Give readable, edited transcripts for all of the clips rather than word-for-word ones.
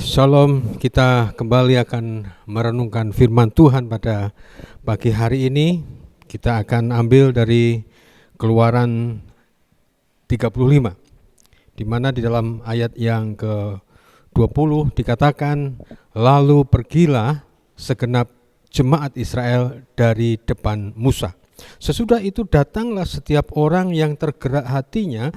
Shalom, kita kembali akan merenungkan firman Tuhan pada pagi hari ini. Kita akan ambil dari Keluaran 35, di mana di dalam ayat yang ke-20 dikatakan, lalu pergilah segenap jemaat Israel dari depan Musa. Sesudah itu datanglah setiap orang yang tergerak hatinya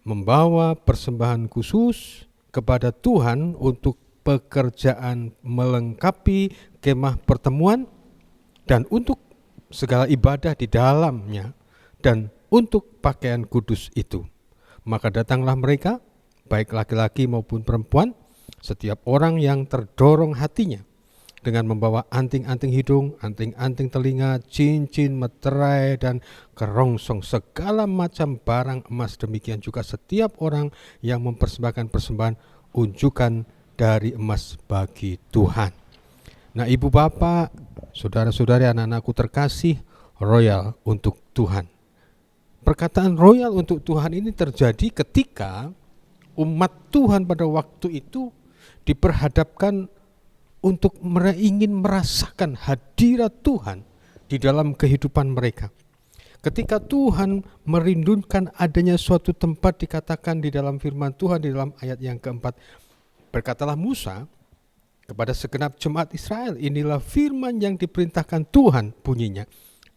membawa persembahan khusus kepada Tuhan untuk pekerjaan melengkapi kemah pertemuan dan untuk segala ibadah di dalamnya dan untuk pakaian kudus itu. Maka datanglah mereka, baik laki-laki maupun perempuan, setiap orang yang terdorong hatinya, dengan membawa anting-anting hidung, anting-anting telinga, cincin, meterai, dan kerongsong, segala macam barang emas. Demikian juga setiap orang yang mempersembahkan persembahan unjukan dari emas bagi Tuhan. Nah, ibu bapak, saudara-saudari, anak-anakku terkasih, royal untuk Tuhan. Perkataan royal untuk Tuhan ini terjadi ketika umat Tuhan pada waktu itu diperhadapkan untuk ingin merasakan hadirat Tuhan di dalam kehidupan mereka. Ketika Tuhan merindukan adanya suatu tempat, dikatakan di dalam firman Tuhan di dalam ayat yang keempat, berkatalah Musa kepada segenap jemaat Israel, inilah firman yang diperintahkan Tuhan bunyinya,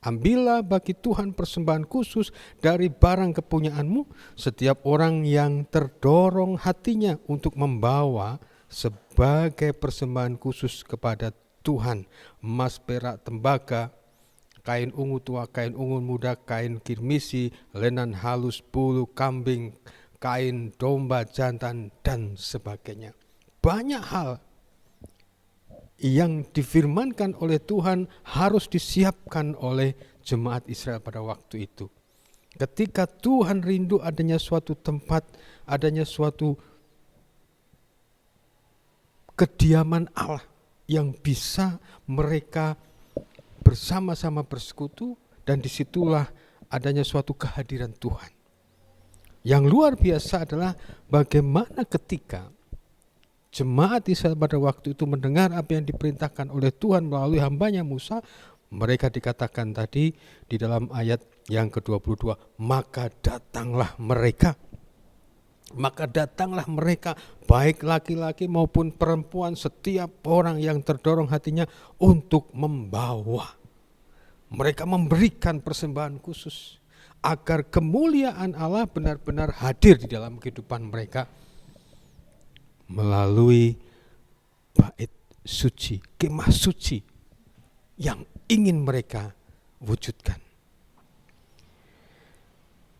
ambillah bagi Tuhan persembahan khusus dari barang kepunyaanmu, setiap orang yang terdorong hatinya untuk membawa sebagai persembahan khusus kepada Tuhan, emas, perak, tembaga, kain ungu tua, kain ungu muda, kain kirmisi, lenan halus, bulu kambing, kain domba jantan, dan sebagainya. Banyak hal yang difirmankan oleh Tuhan harus disiapkan oleh jemaat Israel pada waktu itu. Ketika Tuhan rindu adanya suatu tempat, adanya suatu kediaman Allah yang bisa mereka bersama-sama bersekutu, dan disitulah adanya suatu kehadiran Tuhan. Yang luar biasa adalah bagaimana ketika jemaat Israel pada waktu itu mendengar apa yang diperintahkan oleh Tuhan melalui hambanya Musa, mereka dikatakan tadi di dalam ayat yang ke-22, maka datanglah mereka. Maka datanglah mereka, baik laki-laki maupun perempuan, setiap orang yang terdorong hatinya untuk membawa. Mereka memberikan persembahan khusus agar kemuliaan Allah benar-benar hadir di dalam kehidupan mereka melalui bait suci, kemah suci yang ingin mereka wujudkan.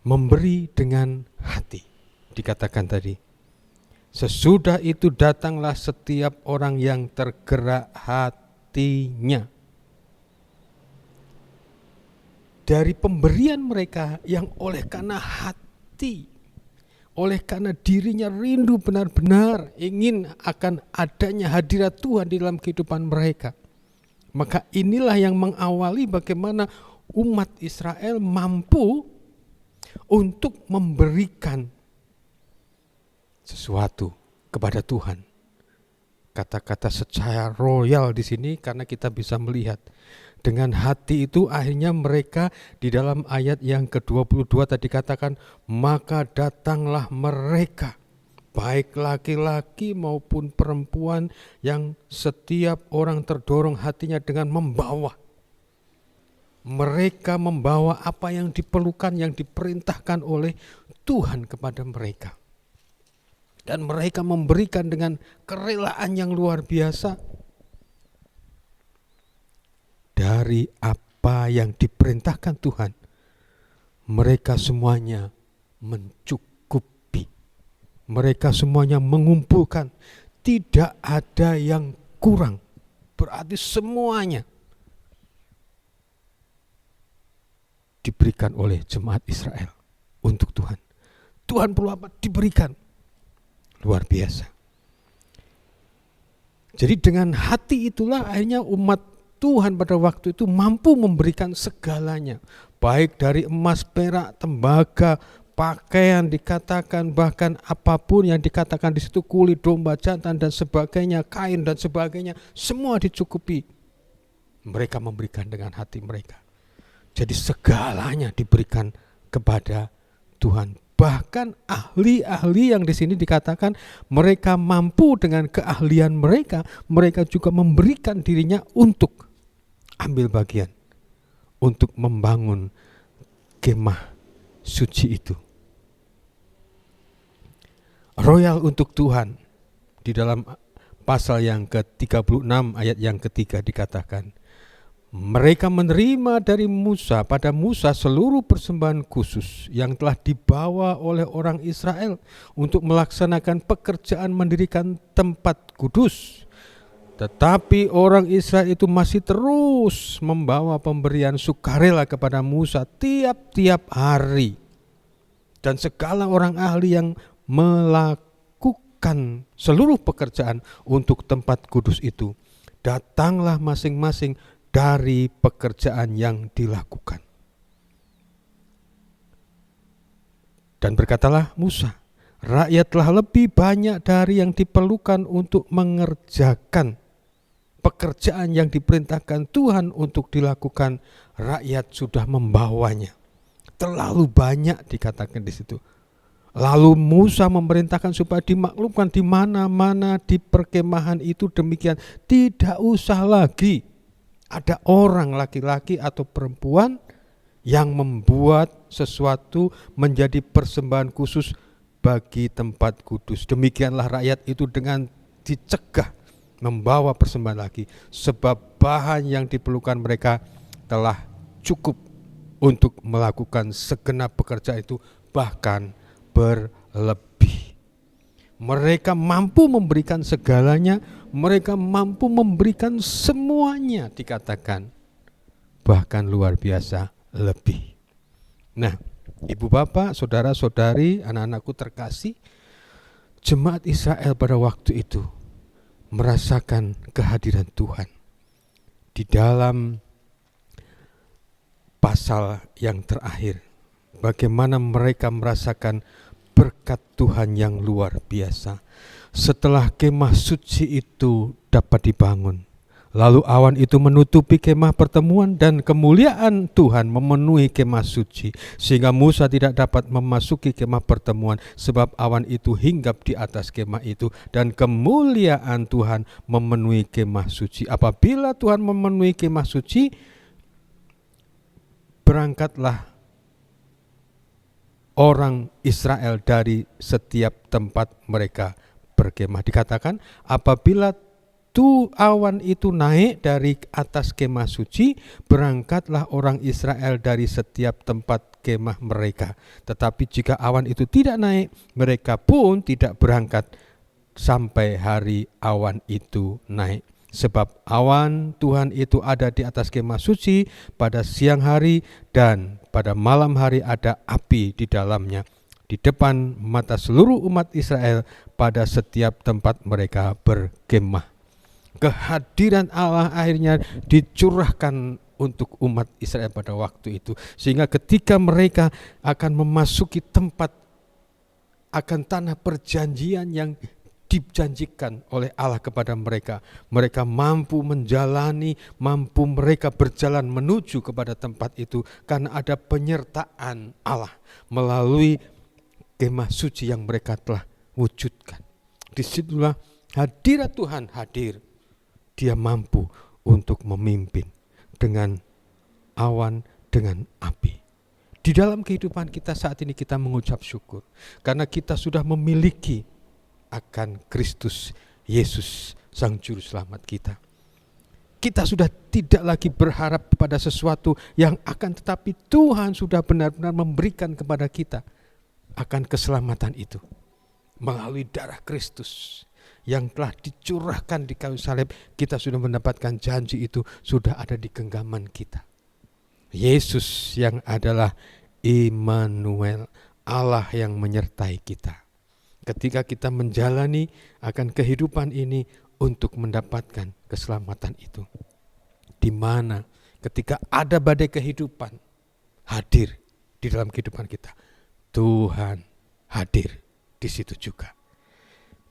Memberi dengan hati. Dikatakan tadi, sesudah itu datanglah setiap orang yang tergerak hatinya. Dari pemberian mereka yang oleh karena hati, oleh karena dirinya rindu benar-benar ingin akan adanya hadirat Tuhan di dalam kehidupan mereka. Maka inilah yang mengawali bagaimana umat Israel mampu untuk memberikan sesuatu kepada Tuhan. Kata-kata secara royal di sini karena kita bisa melihat dengan hati itu akhirnya mereka di dalam ayat yang ke-22 tadi katakan, maka datanglah mereka, baik laki-laki maupun perempuan, yang setiap orang terdorong hatinya dengan membawa. Mereka membawa apa yang diperlukan, yang diperintahkan oleh Tuhan kepada mereka. Dan mereka memberikan dengan kerelaan yang luar biasa dari apa yang diperintahkan Tuhan. Mereka semuanya mencukupi. Mereka semuanya mengumpulkan. Tidak ada yang kurang. Berarti semuanya diberikan oleh jemaat Israel untuk Tuhan. Tuhan perlu apa? Diberikan. Luar biasa. Jadi dengan hati itulah akhirnya umat Tuhan pada waktu itu mampu memberikan segalanya. Baik dari emas, perak, tembaga, pakaian dikatakan, bahkan apapun yang dikatakan di situ, kulit domba jantan dan sebagainya, kain dan sebagainya, semua dicukupi. Mereka memberikan dengan hati mereka. Jadi segalanya diberikan kepada Tuhan. Bahkan ahli-ahli yang di sini dikatakan mereka mampu dengan keahlian mereka, mereka juga memberikan dirinya untuk ambil bagian, untuk membangun kemah suci itu. Royal untuk Tuhan. Di dalam pasal yang ke-36 ayat yang ketiga dikatakan, mereka menerima dari Musa, pada Musa seluruh persembahan khusus yang telah dibawa oleh orang Israel untuk melaksanakan pekerjaan mendirikan tempat kudus. Tetapi orang Israel itu masih terus membawa pemberian sukarela kepada Musa tiap-tiap hari. Dan segala orang ahli yang melakukan seluruh pekerjaan untuk tempat kudus itu, datanglah masing-masing dari pekerjaan yang dilakukan. Dan berkatalah Musa, rakyat telah lebih banyak dari yang diperlukan untuk mengerjakan pekerjaan yang diperintahkan Tuhan untuk dilakukan. Rakyat sudah membawanya. Terlalu banyak dikatakan di situ. Lalu Musa memerintahkan supaya dimaklumkan di mana-mana di perkemahan itu demikian. Tidak usah lagi ada orang laki-laki atau perempuan yang membuat sesuatu menjadi persembahan khusus bagi tempat kudus. Demikianlah rakyat itu dengan dicegah membawa persembahan lagi, sebab bahan yang diperlukan mereka telah cukup untuk melakukan segenap pekerjaan itu, bahkan berlebih. Mereka mampu memberikan segalanya, mereka mampu memberikan semuanya, dikatakan bahkan luar biasa lebih. Nah, ibu bapak, saudara-saudari, anak-anakku terkasih, jemaat Israel pada waktu itu merasakan kehadiran Tuhan. Di dalam pasal yang terakhir, bagaimana mereka merasakan berkat Tuhan yang luar biasa. Setelah kemah suci itu dapat dibangun, lalu awan itu menutupi kemah pertemuan dan kemuliaan Tuhan memenuhi kemah suci, sehingga Musa tidak dapat memasuki kemah pertemuan sebab awan itu hinggap di atas kemah itu, dan kemuliaan Tuhan memenuhi kemah suci. Apabila Tuhan memenuhi kemah suci, berangkatlah orang Israel dari setiap tempat mereka berkemah. Dikatakan apabila awan itu naik dari atas kemah suci, berangkatlah orang Israel dari setiap tempat kemah mereka. Tetapi jika awan itu tidak naik, mereka pun tidak berangkat sampai hari awan itu naik. Sebab awan Tuhan itu ada di atas kemah suci pada siang hari, dan pada malam hari ada api di dalamnya, di depan mata seluruh umat Israel pada setiap tempat mereka berkemah. Kehadiran Allah akhirnya dicurahkan untuk umat Israel pada waktu itu, sehingga ketika mereka akan memasuki tempat, akan tanah perjanjian yang dijanjikan oleh Allah kepada mereka, mereka mampu menjalani, mampu mereka berjalan menuju kepada tempat itu karena ada penyertaan Allah melalui kemah suci yang mereka telah wujudkan. Disitulah hadirat Tuhan hadir. Dia mampu untuk memimpin dengan awan, dengan api. Di dalam kehidupan kita saat ini kita mengucap syukur karena kita sudah memiliki akan Kristus Yesus Sang Juru Selamat kita. Kita sudah tidak lagi berharap pada sesuatu yang akan, tetapi Tuhan sudah benar-benar memberikan kepada kita akan keselamatan itu melalui darah Kristus yang telah dicurahkan di kayu salib. Kita sudah mendapatkan janji itu, sudah ada di genggaman kita. Yesus yang adalah Immanuel, Allah yang menyertai kita. Ketika kita menjalani akan kehidupan ini untuk mendapatkan keselamatan itu, di mana ketika ada badai kehidupan hadir di dalam kehidupan kita, Tuhan hadir di situ juga.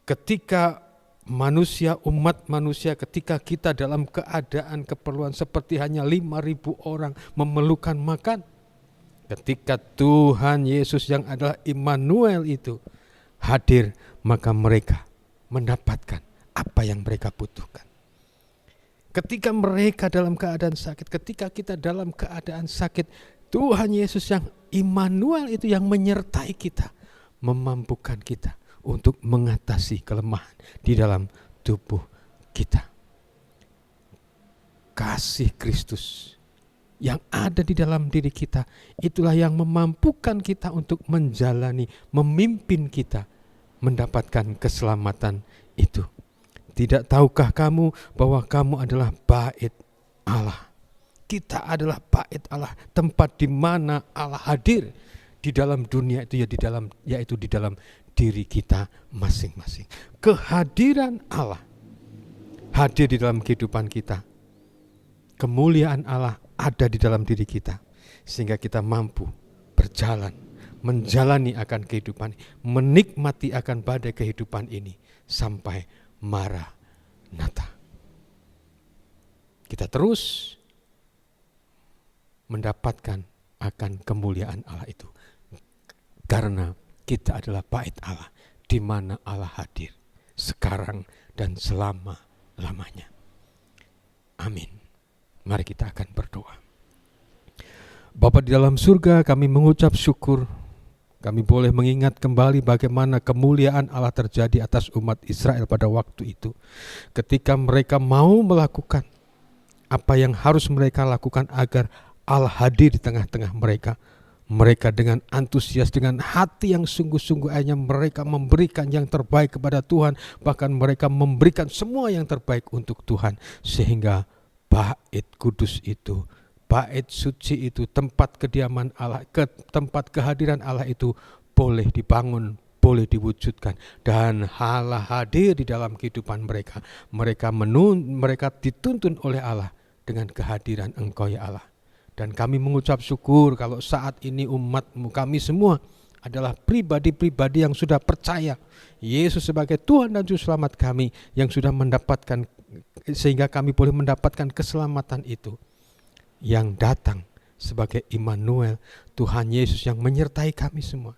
Ketika manusia, umat manusia, ketika kita dalam keadaan keperluan seperti hanya 5.000 orang memerlukan makan, ketika Tuhan Yesus yang adalah Immanuel itu hadir, maka mereka mendapatkan apa yang mereka butuhkan. Ketika mereka dalam keadaan sakit, ketika kita dalam keadaan sakit, Tuhan Yesus yang Immanuel itu yang menyertai kita, memampukan kita untuk mengatasi kelemahan di dalam tubuh kita. Kasih Kristus yang ada di dalam diri kita, itulah yang memampukan kita untuk menjalani, memimpin kita mendapatkan keselamatan itu. Tidak tahukah kamu bahwa kamu adalah bait Allah? Kita adalah bait Allah, tempat di mana Allah hadir di dalam dunia itu, yaitu di dalam diri kita masing-masing. Kehadiran Allah hadir di dalam kehidupan kita. Kemuliaan Allah ada di dalam diri kita, sehingga kita mampu berjalan, menjalani akan kehidupan, menikmati akan badai kehidupan ini sampai Maranatha. Kita terus mendapatkan akan kemuliaan Allah itu, karena kita adalah bait Allah, di mana Allah hadir sekarang dan selama-lamanya. Amin. Mari kita akan berdoa. Bapa di dalam surga, kami mengucap syukur. Kami boleh mengingat kembali bagaimana kemuliaan Allah terjadi atas umat Israel pada waktu itu. Ketika mereka mau melakukan apa yang harus mereka lakukan agar Allah hadir di tengah-tengah mereka. Mereka dengan antusias, dengan hati yang sungguh-sungguh hanya mereka memberikan yang terbaik kepada Tuhan. Bahkan mereka memberikan semua yang terbaik untuk Tuhan. Sehingga bait kudus itu, bait suci itu, tempat kediaman Allah, tempat kehadiran Allah itu boleh dibangun, boleh diwujudkan. Dan Allah hadir di dalam kehidupan mereka. Mereka dituntun oleh Allah dengan kehadiran Engkau ya Allah. Dan kami mengucap syukur kalau saat ini umat-Mu, kami semua adalah pribadi-pribadi yang sudah percaya Yesus sebagai Tuhan dan Juru Selamat kami, yang sudah mendapatkan, sehingga kami boleh mendapatkan keselamatan itu yang datang sebagai Immanuel, Tuhan Yesus yang menyertai kami semua.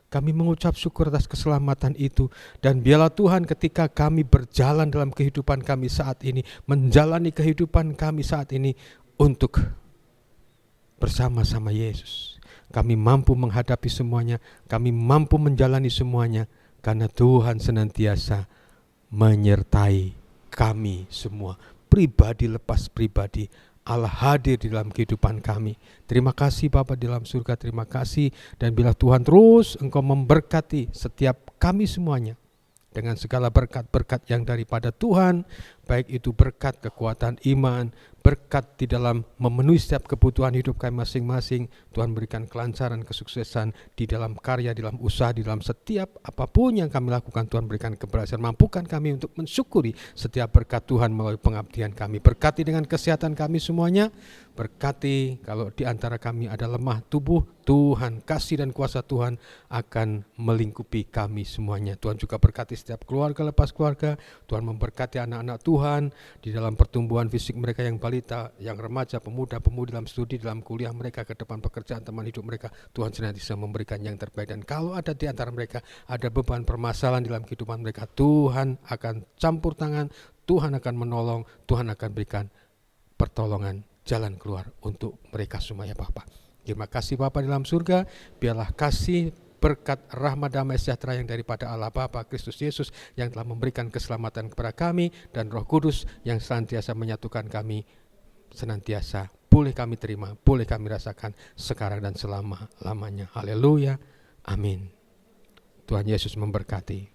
Kami mengucap syukur atas keselamatan itu, dan biarlah Tuhan ketika kami berjalan dalam kehidupan kami saat ini, menjalani kehidupan kami saat ini untuk bersama-sama Yesus, kami mampu menghadapi semuanya, kami mampu menjalani semuanya, karena Tuhan senantiasa menyertai kami semua, pribadi lepas pribadi. Allah hadir di dalam kehidupan kami. Terima kasih Bapa di dalam surga, terima kasih. Dan bila Tuhan terus Engkau memberkati setiap kami semuanya dengan segala berkat-berkat yang daripada Tuhan, baik itu berkat kekuatan iman, berkat di dalam memenuhi setiap kebutuhan hidup kami masing-masing. Tuhan berikan kelancaran, kesuksesan di dalam karya, di dalam usaha, di dalam setiap apapun yang kami lakukan. Tuhan berikan keberhasilan, mampukan kami untuk mensyukuri setiap berkat Tuhan melalui pengabdian kami. Berkati dengan kesehatan kami semuanya, berkati kalau di antara kami ada lemah tubuh, Tuhan kasih dan kuasa Tuhan akan melingkupi kami semuanya. Tuhan juga berkati setiap keluarga lepas keluarga. Tuhan memberkati anak-anak Tuhan di dalam pertumbuhan fisik mereka, yang balita, yang remaja, pemuda-pemudi, dalam studi, dalam kuliah mereka, ke depan pekerjaan, teman hidup mereka. Tuhan senantiasa memberikan yang terbaik. Dan kalau ada di antara mereka ada beban permasalahan dalam kehidupan mereka, Tuhan akan campur tangan, Tuhan akan menolong, Tuhan akan berikan pertolongan, jalan keluar untuk mereka semua ya Bapa. Terima kasih Bapa di dalam surga, biarlah kasih, berkat, rahmat, damai sejahtera yang daripada Allah Bapa, Kristus Yesus yang telah memberikan keselamatan kepada kami, dan Roh Kudus yang senantiasa menyatukan kami, senantiasa boleh kami terima, boleh kami rasakan sekarang dan selama-lamanya. Haleluya, amin. Tuhan Yesus memberkati.